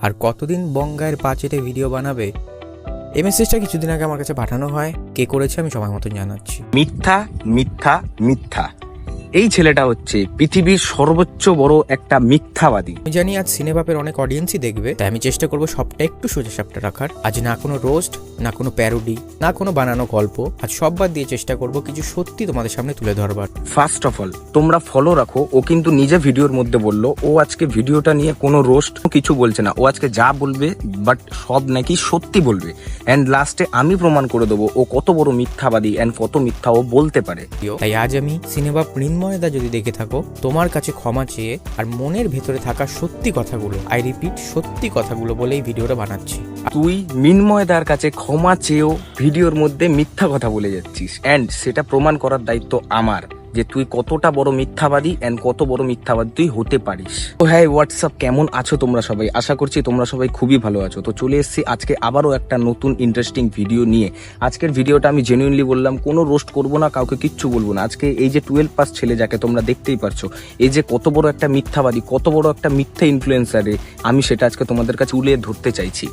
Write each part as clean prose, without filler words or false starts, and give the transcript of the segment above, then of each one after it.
আর কতদিন বঙ্গায়ের পাঁচেতে ভিডিও বানাবে? এই মেসেজটা কিছুদিন আগে আমার কাছে পাঠানো হয়। কে করেছে আমি সময় মতন জানাচ্ছি। মিথ্যা মিথ্যা মিথ্যা। এই ছেলেটা হচ্ছে পৃথিবীর সর্বোচ্চ বড় একটা মিথ্যাবাদী। আমি জানি আজ সিনেবাপের অনেক অডিয়েন্সই দেখবে, তাই আমি চেষ্টা করবো সবটা একটু সোজা সাপটা রাখার। আজ না কোনো রোস্ট, না কোনো প্যারোডি, না কোনো বানানো গল্প। আজ সব বাদ দিয়ে চেষ্টা করবো কিছু সত্যি তোমাদের সামনে তুলে ধরবার। ফার্স্ট অফ অল তোমরা ফলো রাখো। ও কিন্তু নিজে ভিডিওর মধ্যে বললো ও আজকে ভিডিওটা নিয়ে কোনো রোস্ট কিছু বলছে না। ও আজকে যা বলবে বাট সব নাকি সত্যি বলবে। এন্ড লাস্টে আমি প্রমাণ করে দেবো ও কত বড় মিথ্যাবাদী এন্ড কত মিথ্যা ও বলতে পারে। তাই আজ আমি সিনেবাপ মৃন্ময়দা যদি দেখে থাকো, তোমার কাছে ক্ষমা চেয়ে আর মনের ভেতরে থাকা সত্যি কথাগুলো, আই রিপিট সত্যি কথাগুলো বলেই ভিডিওটা বানাচ্ছি। তুই মৃন্ময়দার কাছে ক্ষমা চেয়েও ভিডিওর মধ্যে মিথ্যা কথা বলে যাচ্ছিস এন্ড সেটা প্রমাণ করার দায়িত্ব আমার যে তুই কতটা বড় মিথ্যাবাদী এন্ড কত বড় মিথ্যাবাদী তুই হতে পারিস। তো হ্যাঁ হোয়াটসঅ্যাপ, কেমন আছো তোমরা সবাই? আশা করছি তোমরা সবাই খুবই ভালো আছো। তো চলে এসেছি আজকে আবারও একটা নতুন ইন্টারেস্টিং ভিডিও নিয়ে। আজকের ভিডিওটা আমি জেনুইনলি বললাম, কোনো রোস্ট করবো না, কাউকে কিচ্ছু বলবো না। আজকে এই যে 12 পাস ছেলে যাকে তোমরা দেখতেই পারছো, এই যে কত বড় একটা মিথ্যাবাদী, কত বড় একটা মিথ্যা ইনফ্লুয়েন্সারে, আমি সেটা আজকে তোমাদের কাছে উলিয়ে ধরতে চাইছি।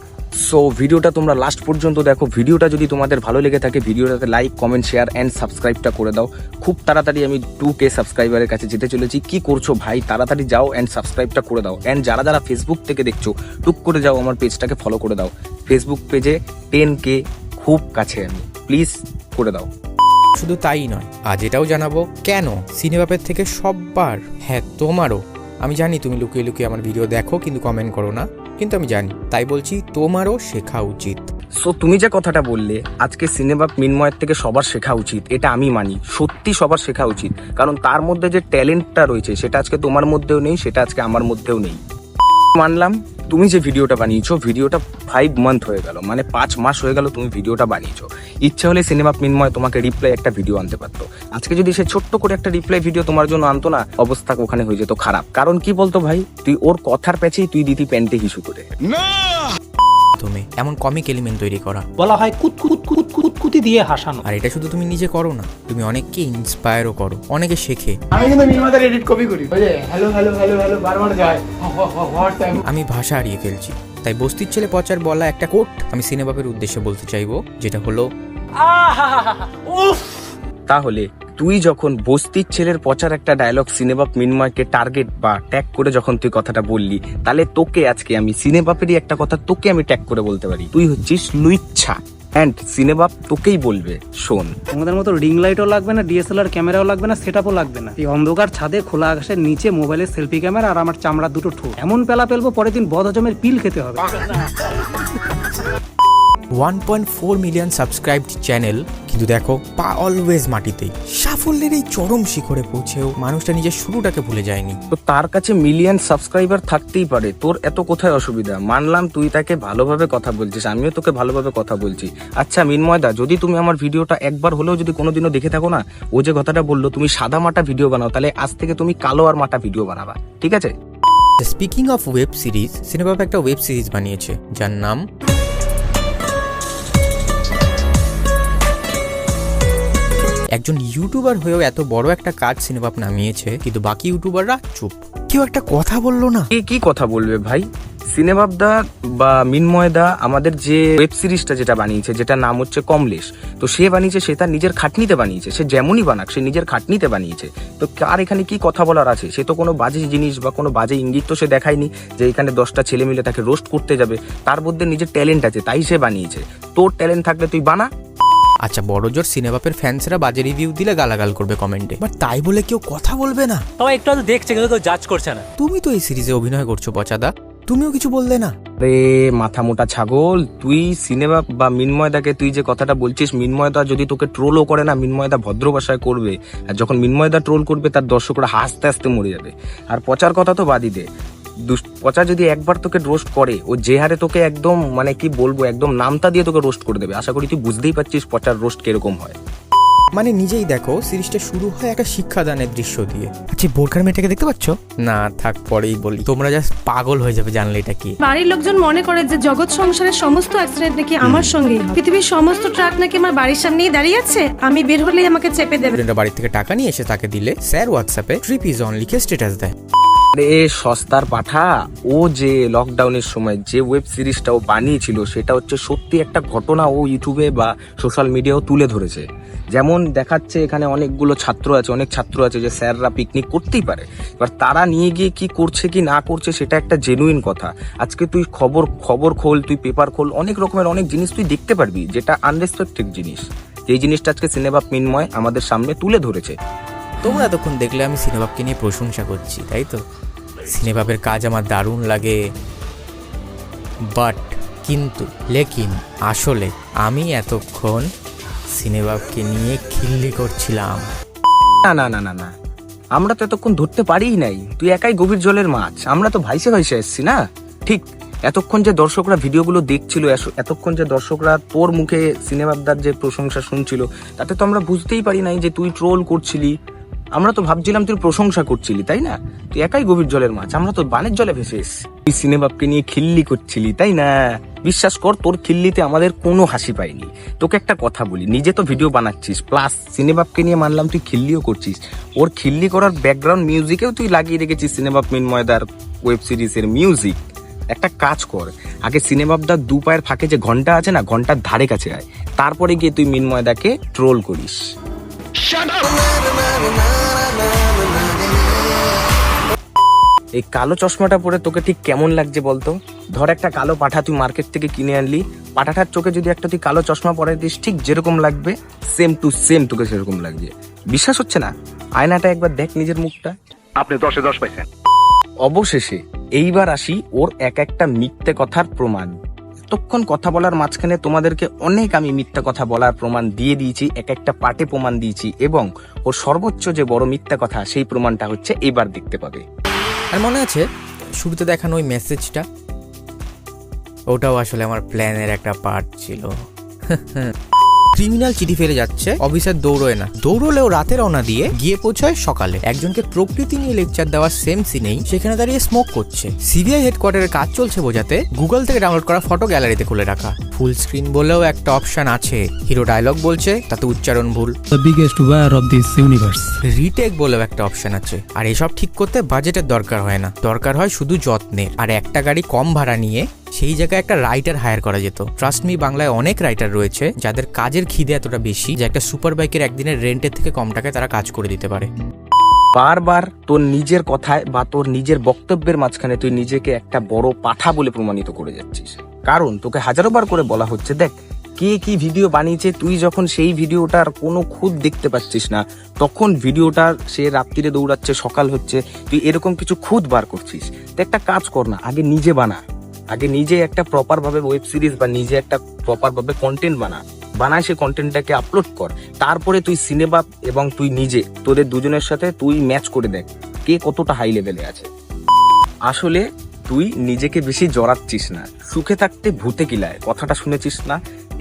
সো ভিডিওটা তোমরা লাস্ট পর্যন্ত দেখো। ভিডিওটা যদি তোমাদের ভালো লেগে থাকে ভিডিওটাতে লাইক, কমেন্ট, শেয়ার এন্ড সাবস্ক্রাইবটা করে দাও। খুব তাড়াতাড়ি আমি 2K সাবস্ক্রাইবারের কাছে যেতে চলেছি। কি করছো ভাই? তাড়াতাড়ি যাও এন্ড সাবস্ক্রাইবটা করে দাও। এন্ড যারা যারা ফেসবুক থেকে দেখছো, টুক করে যাও আমার পেজটাকে ফলো করে দাও। ফেসবুক পেজে 10K খুব কাছে, আমি প্লিজ করে দাও। শুধু তাই নয়, আজ এটাও জানাবো কেন সিনেবাপের থেকে সববার, হ্যাঁ তোমারও, আমি জানি তুমি লুকিয়ে লুকিয়ে আমার ভিডিও দেখো কিন্তু কমেন্ট করো না, কিন্তু আমি জানি, তাই বলছি তোমারও শেখা উচিত। সো তুমি যে কথাটা বললে আজকে সিনেবাপ মৃন্ময়ের থেকে সবার শেখা উচিত, এটা আমি মানি। সত্যি সবার শেখা উচিত, কারণ তার মধ্যে যে ট্যালেন্টটা রয়েছে সেটা আজকে তোমার মধ্যেও নেই, সেটা আজকে আমার মধ্যেও নেই। মানলাম তুমি যে ভিডিওটা বানিয়েছো, ভিডিওটা 5 মান্থ হয়ে গেল, মানে 5 মাস হয়ে গেল তুমি ভিডিওটা বানিয়েছো। ইচ্ছা হলে সিনেবাপ মৃন্ময় তোমাকে রিপ্লাই একটা ভিডিও আনতে পারতো। আজকে যদি সে ছোট্ট করে একটা রিপ্লাই ভিডিও তোমার জন্য আনতো না, অবস্থা ওখানে হয়ে যেত খারাপ। কারণ কি বলতো ভাই, তুই ওর কথার প্যাচেই তুই দিতি প্যান্টে হিসু করে। তুমি এমন কমিক এলিমেন্ট তৈরি করা, বলা হয় কুতকুতি দিয়ে হাসানো। আর এটা শুধু তুমি নিজে করো না, তুমি অনেককে ইন্সপায়ারও করো, অনেকে শেখে। আমি কিন্তু মিনিমাদার এডিট কপি করি, বুঝলে? হ্যালো হ্যালো হ্যালো হ্যালো বারবার যায়। আমি ভাষা হারিয়ে ফেলছি, তাই বস্তির ছেলে পচার বলা একটা কোট আমি সিনেবাপের উদ্দেশ্যে বলতে চাইবো, যেটা হলো তাহলে তুই যখন বস্তির ছেলের পচার একটা ডায়লগ সিনেবাপ মৃন্ময়কে টার্গেট বা ট্যাগ করে যখন তুই কথাটা বললি, তাহলে তোকে আজকে আমি সিনেবাপেরই একটা কথা তোকে আমি ট্যাগ করে বলতে পারি, তুই হচ্ছিস লুইচ্ছা। এন্ড সিনেবাপ তোকেই বলবে, শোন তোমাদের মতো রিং লাইটও লাগবে না, ডিএসএলআর ক্যামেরাও লাগবে না, সেটআপও লাগবে না। এই অন্ধকার ছাদে খোলা আকাশের নিচে মোবাইলের সেলফি ক্যামেরা আর আমার চামড়ার দুটো ঠোঁট এমন পেলা ফেলবো পরের দিন বদহজমের পিল খেতে হবে। 1.4 মিলিয়ন সাবস্ক্রাইবড চ্যানেল, কিন্তু দেখো পা অলওয়েজ মাটিতেই। সাফল্যের এই চরম শিখরে পৌঁছেও মানুষটা নিজের শুরুটাকে ভুলে যায়নি। তো তার কাছে মিলিয়ন সাবস্ক্রাইবার থাকতেই পারে, তোর এত কোথায় অসুবিধা? মানলাম তুই তাকে ভালোভাবে কথা বলছিস, আমিও তোকে ভালোভাবে কথা বলছি। আচ্ছা মৃন্ময়দা, যদি তুমি আমার ভিডিওটা একবার হলেও যদি কোনোদিনও দেখে থাকো না, ও যে কথাটা বললো তুমি সাদা মাটা ভিডিও বানাও, তাহলে আজ থেকে তুমি কালো আর মাটা ভিডিও বানাবা, ঠিক আছে? স্পিকিং অফ ওয়েব সিরিজ, সিনেবাপ একটা ওয়েব সিরিজ বানিয়েছে যার নাম একজন ইউটিউবার হয়েও এত বড় একটা কাজ সিনেবাপ নামিয়েছে, কিন্তু বাকি ইউটিউবাররা চুপ, কেউ একটা কথা বললো না। কি কথা বলবে ভাই? সিনেবাপদা বা মৃন্ময়দা আমাদের যে ওয়েব সিরিজটা যেটা বানিয়েছে, যেটা নাম হচ্ছে কমলেশ, তো সে বানিয়েছে, সে তার নিজের খাটনিতে বানিয়েছে। সে যেমনই বানাক, সে নিজের খাটনিতে বানিয়েছে। তো কার এখানে কি কথা বলার আছে? সে তো কোনো বাজে জিনিস বা কোনো বাজে ইঙ্গিত তো সে দেখায়নি যে এখানে 10টা ছেলে মিলে তাকে রোস্ট করতে যাবে। তার মধ্যে নিজের ট্যালেন্ট আছে, তাই সে বানিয়েছে। তোর ট্যালেন্ট থাকলে তুই বানা। আচ্ছা, বড় জোর সিনেবাপের ফ্যান্সরা বাজে রিভিউ দিলে গালাগাল করবে কমেন্টে, বাট তাই বলে কেউ কথা বলবে না। তবে একটু আধটু দেখছে, কিন্তু কেউ জাজ করছে না। তুমি তো এই সিরিজে অভিনয় করছো পচাদা, তুমিও কিছু বললে না। রে মাথা মোটা ছাগল, তুই সিনেবাপ বা মৃন্ময়দাকে তুই যে কথাটা বলছিস, মৃন্ময়দা যদি তোকে ট্রোলও করে না, মৃন্ময়দা ভদ্র ভাষায় করবে। আর যখন মৃন্ময়দা ট্রোল করবে তার দর্শকরা হাসতে হাসতে মরে যাবে। আর পচার কথা তো বাদই দে, পচা যদি একবার তোকে রোস্ট করে, ও যে হারে তোকে একদম মানে কি বলবো, একদম নামতা দিয়ে তোকে রোস্ট করে দেবে। আশা করি তুই বুঝতেই পারছিস পচার রোস্ট কিরকম হয়। মানে নিজেই দেখো, সিরিজটা শুরু হয় একটা শিক্ষাদানের দৃশ্য দিয়ে। আচ্ছা, বোরখার মেয়েটাকে দেখতে পাচ্ছ না? থাক, পরেই বলি, তোমরা জাস্ট পাগল হয়ে যাবে জানলে এটা কি। বাড়ির লোকজন মনে করে যে জগৎ সংসারের সমস্ত অ্যাক্সিডেন্ট নাকি আমার সঙ্গেই হয়। পৃথিবীর সমস্ত ট্রাক নাকি আমার বাড়ির সামনেই দাঁড়িয়ে আছে, আমি বের হলেই আমাকে চেপে দেবে। বাড়ি থেকে টাকা নিয়ে এসে তাকে দিলে স্যার হোয়াটসঅ্যাপে ট্রিপ ইজ অন লিখে স্ট্যাটাস দেয়। রে সস্তার পাঠা, ও যে লকডাউনের সময় যে ওয়েব সিরিজটা ও বানিয়েছিল সেটা হচ্ছে সত্যি একটা ঘটনা ও ইউটিউবে বা সোশ্যাল মিডিয়াও তুলে ধরেছে। যেমন দেখাচ্ছে এখানে অনেকগুলো ছাত্র আছে, অনেক ছাত্র আছে যে স্যাররা পিকনিক করতেই পারে, এবার তারা নিয়ে গিয়ে কি করছে কি না করছে সেটা একটা জেনুইন কথা। আজকে তুই খবর খোল, তুই পেপার খোল, অনেক রকমের অনেক জিনিস তুই দেখতে পারবি যেটা আনরেসপেক্টেড জিনিস, যেই জিনিসটা আজকে সিনেবাব মিনময় আমাদের সামনে তুলে ধরেছে। তোমরা এতক্ষণ দেখলে আমি সিনেবাবকে নিয়ে প্রশংসা করছি, তাই তো? সিনেবাবের কাজ আমার দারুণ লাগে, কিন্তু আসলে আমি এতক্ষণ সিনেবাবকে নিয়ে খিল্লি করছিলাম। না না না না না, আমরা তো এতক্ষণ ধরতে পারিই নাই, তুই একাই গভীর জলের মাছ, আমরা তো ভাইসে এসছি না। ঠিক এতক্ষণ যে দর্শকরা ভিডিওগুলো দেখছিল, এতক্ষণ যে দর্শকরা তোর মুখে সিনেমাদার যে প্রশংসা শুনছিল, তাতে তো আমরা বুঝতেই পারি নাই যে তুই ট্রোল করছিলি। আমরা তো ভাবছিলাম তুই প্রশংসা করছিলি, তাই না? তুই একাই গভীর জলের মাছ, আমরা তো বানের জলে ভেসে এসছি। তুই সিনেবাবকে নিয়ে খিল্লি করছিলি, তাই না? বিশ্বাস কর, তোর খিল্লিতে আমাদের কোনো হাসি পাইনি। তোকে একটা কথা বলি, নিজে তো ভিডিও বানাচ্ছিস, প্লাস সিনেবাবকে নিয়ে মানলাম তুই খিল্লিও করছিস, ওর খিল্লি করার ব্যাকগ্রাউন্ড মিউজিকেও তুই লাগিয়ে রেখেছিস সিনেবাব মিনময়দার ওয়েব সিরিজের মিউজিক। একটা কাজ কর, আগে সিনেবাবদার দু পায়ের ফাঁকে যে ঘন্টা আছে না, ঘন্টার ধারে কাছে আয়, তারপরে গিয়ে তুই মিনময়দাকে ট্রোল করিস। এই কালো চশমাটা পরে তোকে ঠিক কেমন লাগছে বলতো? ধর একটা কালো পাঠা তুই মার্কেট থেকে কিনে আনলি, পাঠাটার চোখে যদি একটা তুই কালো চশমা পরে দিস, ঠিক যেরকম লাগবে সেম টু সেম তোকে সেরকম লাগছে। বিশ্বাস হচ্ছে না? আয়নাটা একবার দেখ নিজের মুখটা। আপনি 10-এ 10 পাইছেন। অবশেষে এইবার আসি ওর এক একটা মিথ্যে কথার প্রমাণ। এতক্ষণ কথা বলার মাঝখানে তোমাদেরকে অনেক আমি মিথ্যা কথা বলার প্রমাণ দিয়ে দিয়েছি, এক একটা পার্টে প্রমাণ দিয়েছি, এবং ওর সর্বোচ্চ যে বড় মিথ্যা কথা সেই প্রমাণটা হচ্ছে এবার দেখতে পাবে। আর মনে আছে শুরুতে দেখানো ওই মেসেজটা? ওটাও আসলে আমার প্ল্যানের একটা পার্ট ছিল। ক্রিমিনাল চিঠি ফেলে যাচ্ছে, অফিসার দৌড়োয় না, দৌড়লেও রাতে রওনা দিয়ে গিয়ে পৌঁছায় সকালে। একজনকে প্রকৃতি নিয়ে লেকচার দেওয়ার সেম সিনেই সেখানে দাঁড়িয়ে স্মোক করছে। সিবিআই হেডকোয়ার্টারের কাজ চলছে বোঝাতে গুগল থেকে ডাউনলোড করা ফটো গ্যালারিতে খুলে রাখা। ফুল স্ক্রিন বলেও একটা অপশন আছে, হিরো ডায়লগ বলছে তাতে উচ্চারণ ভুল। The biggest war of this universe. Retake বলেও একটা অপশন আছে। আর এসব ঠিক করতে বাজেটের দরকার হয় না, দরকার হয় শুধু যত্নের। আর একটা গাড়ি কম ভাড়া নিয়ে সেই জায়গায় একটা রাইটার হায়ার করা যেত। ট্রাস্ট মি, বাংলায় অনেক রাইটার রয়েছে যাদের কাজের খিদে এতটা বেশি যে একটা সুপার বাইকের একদিনের রেন্টের থেকে কম টাকায় তারা কাজ করে দিতে পারে। বারবার তোর নিজের কথায় বা তোর নিজের বক্তব্যের মাঝখানে তুই নিজেকে একটা বড় পাঠা বলে প্রমাণিত করে যাচ্ছিস। কারণ তোকে হাজারো বার করে বলা হচ্ছে, দেখ কে কি ভিডিও বানিয়েছে, তুই যখন সেই ভিডিওটার কোনো খুদ দেখতে পাচ্ছিস না, তখন ভিডিওটার সে রাত্রিরে দৌড়াচ্ছে, সকাল হচ্ছে, তুই এরকম কিছু খুদ বার করছিস। তো একটা কাজ কর না, আগে নিজে বানা, আগে নিজে একটা প্রপার ভাবে ওয়েব সিরিজ বা নিজে একটা প্রপার ভাবে কন্টেন্ট বানায় সেই কন্টেন্টটাকে আপলোড কর। তারপরে তুই সিনেবাব এবং তুই নিজে, তোদের দুজনের সাথে তুই ম্যাচ করে দেখ কে কতটা হাই লেভেলে আছে। আসলে তুই নিজেকে বেশি জড়াচ্ছিস না, সুখে থাকতে ভূতে কিলায়, কথাটা শুনেছিস না?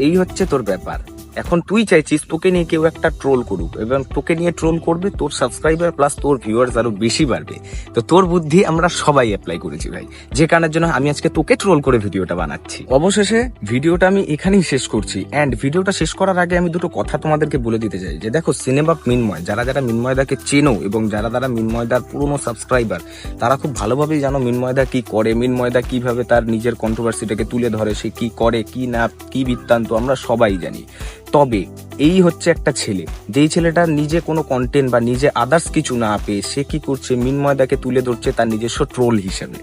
এই হচ্ছে তোর ব্যাপার। এখন তুই চাইছিস তোকে নিয়ে কেউ একটা ট্রোল করুক, এবং তোকে নিয়ে ট্রোল করবে, তোর সাবস্ক্রাইবার প্লাস তোর ভিউয়ার্স আরো বেশি বাড়বে। তো তোর বুদ্ধি আমরা সবাই অ্যাপ্লাই করেছি ভাই, যে কারণের জন্য আমি আজকে তোকে ট্রোল করে ভিডিওটা বানাচ্ছি। অবশেষে ভিডিওটা আমি এখানেই শেষ করছি। এন্ড ভিডিওটা শেষ করার আগে আমি দুটো কথা তোমাদেরকে বলে দিতে চাই যে দেখো, সিনেবাব মিনময়, যারা যারা মিনময়দাকে চেনো এবং যারা যারা মিনময়দার পুরনো সাবস্ক্রাইবার, তারা খুব ভালোভাবেই জানো মিনময়দা কি করে, মিনময়দা কিভাবে তার নিজের কন্ট্রোভার্সিটাকে তুলে ধরে, সে কি করে কি না, কি বৃত্তান্ত আমরা সবাই জানি। তবে এই হচ্ছে একটা ছেলে, যেই ছেলেটার নিজে কোনো কন্টেন্ট বা নিজে আদার্স কিছু না পেয়ে সে কি করছে, মিনময়দাকে তুলে ধরছে তার নিজস্ব ট্রোল হিসেবে।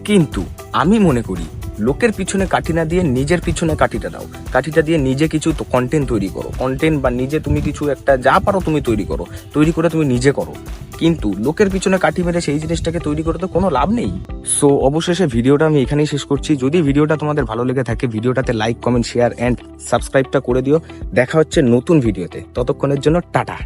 কিন্তু আমি মনে করি লোকের পিছনে কাঠি না দিয়ে নিজের পিছনে কাঠিটা দাও, কাঠিটা দিয়ে নিজে কিছু কন্টেন্ট তৈরি করো, কন্টেন্ট বা নিজে তুমি কিছু একটা যা পারো তুমি তৈরি করো, তৈরি করে তুমি নিজে করো। কিন্তু লোকের পিছনে কাঠি মেরে সেই জিনিসটাকে তৈরি করে তো কোনো লাভ নেই। সো অবশেষে ভিডিওটা আমি এখানেই শেষ করছি। যদি ভিডিওটা তোমাদের ভালো লেগে থাকে, ভিডিওটাতে লাইক, কমেন্ট, শেয়ার এন্ড সাবস্ক্রাইবটা করে দিও। দেখা হচ্ছে নতুন ভিডিওতে, ততক্ষণের জন্য টাটা।